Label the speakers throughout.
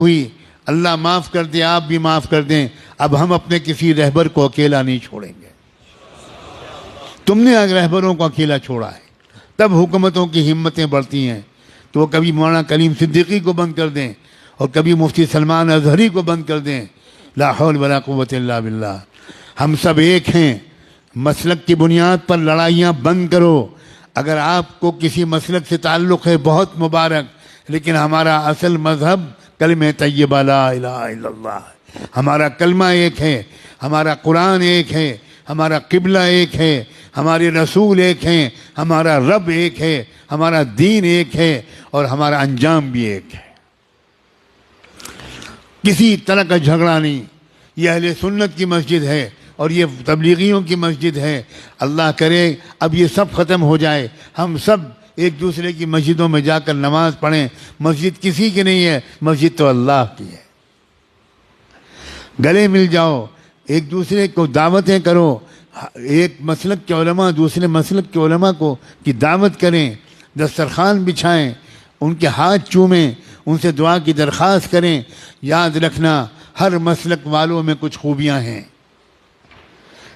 Speaker 1: ہوئی، اللہ معاف کر دے، آپ بھی معاف کر دیں، اب ہم اپنے کسی رہبر کو اکیلا نہیں چھوڑیں گے۔ تم نے رہبروں کو اکیلا چھوڑا ہے، تب حکومتوں کی ہمتیں بڑھتی ہیں، تو وہ کبھی مولانا کلیم صدیقی کو بند کر دیں اور کبھی مفتی سلمان اظہری کو بند کر دیں۔ لا حول ولا قوت الا باللہ۔ ہم سب ایک ہیں، مسلک کی بنیاد پر لڑائیاں بند کرو۔ اگر آپ کو کسی مسلک سے تعلق ہے بہت مبارک، لیکن ہمارا اصل مذہب کلمہ طیبہ لا الہ الا اللہ، ہمارا کلمہ ایک ہے، ہمارا قرآن ایک ہے، ہمارا قبلہ ایک ہے، ہمارے رسول ایک ہیں، ہمارا رب ایک ہے، ہمارا دین ایک ہے، اور ہمارا انجام بھی ایک ہے۔ کسی طرح کا جھگڑا نہیں۔ یہ اہل سنت کی مسجد ہے اور یہ تبلیغیوں کی مسجد ہے۔ اللہ کرے اب یہ سب ختم ہو جائے، ہم سب ایک دوسرے کی مسجدوں میں جا کر نماز پڑھیں۔ مسجد کسی کی نہیں ہے، مسجد تو اللہ کی ہے۔ گلے مل جاؤ، ایک دوسرے کو دعوتیں کرو، ایک مسلک کے علماء دوسرے مسلک کے علماء کو کی دعوت کریں، دسترخوان بچھائیں، ان کے ہاتھ چومیں، ان سے دعا کی درخواست کریں۔ یاد رکھنا ہر مسلک والوں میں کچھ خوبیاں ہیں،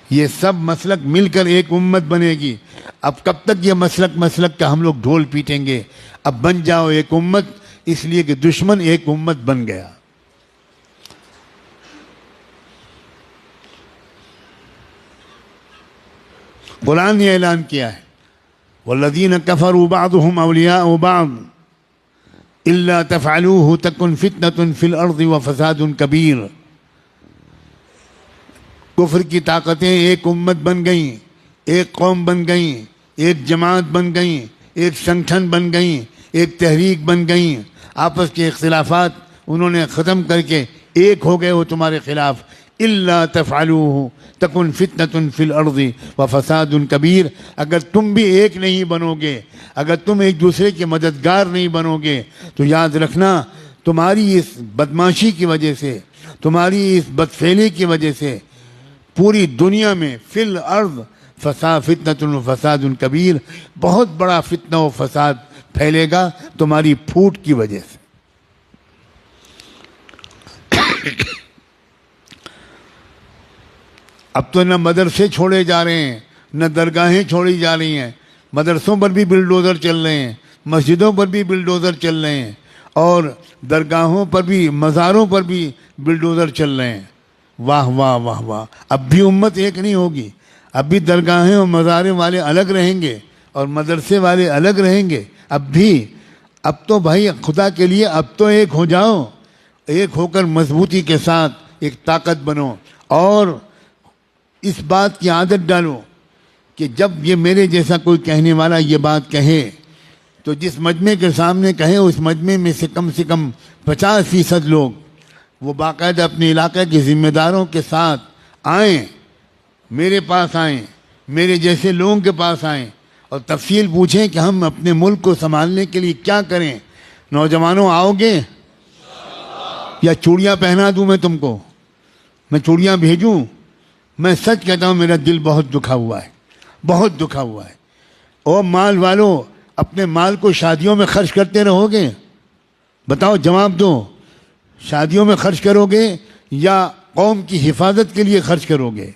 Speaker 1: یہ سب مسلک مل کر ایک امت بنے گی۔ اب کب تک یہ مسلک کا ہم لوگ ڈھول پیٹیں گے؟ اب بن جاؤ ایک امت، اس لیے کہ دشمن ایک امت بن گیا۔ قرآن نے اعلان کیا ہے والذین کفروا بعضهم اولیاء بعض الا تفعلوه تکن فتنة فی الارض وفساد کبیر۔ کفر کی طاقتیں ایک امت بن گئیں، ایک قوم بن گئیں، ایک جماعت بن گئیں، ایک سنگٹھن بن گئیں، ایک تحریک بن گئیں۔ آپس کے اختلافات انہوں نے ختم کر کے ایک ہو گئے وہ تمہارے خلاف۔ الا تفعلوه تکن فتنة فی الارض وفساد کبیر۔ اگر تم بھی ایک نہیں بنو گے، اگر تم ایک دوسرے کے مددگار نہیں بنو گے، تو یاد رکھنا تمہاری اس بدماشی کی وجہ سے، تمہاری اس بدفعلی کی وجہ سے پوری دنیا میں فی الارض فتنة و فساد کبیر، بہت بڑا فتنہ و فساد پھیلے گا تمہاری پھوٹ کی وجہ سے۔ اب تو نہ مدرسے چھوڑے جا رہے ہیں، نہ درگاہیں چھوڑی جا رہی ہیں، مدرسوں پر بھی بلڈوزر چل رہے ہیں، مسجدوں پر بھی بلڈوزر چل رہے ہیں، اور درگاہوں پر بھی، مزاروں پر بھی بلڈوزر چل رہے ہیں۔ واہ واہ واہ واہ۔ اب بھی امت ایک نہیں ہوگی، اب بھی درگاہیں اور مزاریں والے الگ رہیں گے اور مدرسے والے الگ رہیں گے۔ اب تو بھائی خدا کے لیے اب تو ایک ہو جاؤ، ایک ہو کر مضبوطی کے ساتھ ایک طاقت بنو، اور اس بات کی عادت ڈالو کہ جب یہ میرے جیسا کوئی کہنے والا یہ بات کہے تو جس مجمع کے سامنے کہے اس مجمع میں سے کم 50% لوگ وہ باقاعدہ اپنے علاقے کے ذمہ داروں کے ساتھ آئیں، میرے پاس آئیں، میرے جیسے لوگوں کے پاس آئیں اور تفصیل پوچھیں کہ ہم اپنے ملک کو سنبھالنے کے لیے کیا کریں۔ نوجوانوں آؤ گے یا چوڑیاں پہنا دوں میں تم کو؟ میں چوڑیاں بھیجوں؟ میں سچ کہتا ہوں میرا دل بہت دکھا ہوا ہے، بہت دکھا ہوا ہے۔ اور مال والوں اپنے مال کو شادیوں میں خرچ کرتے رہو گے؟ بتاؤ، جواب دو۔ شادیوں میں خرچ کرو گے یا قوم کی حفاظت کے لیے خرچ کرو گے؟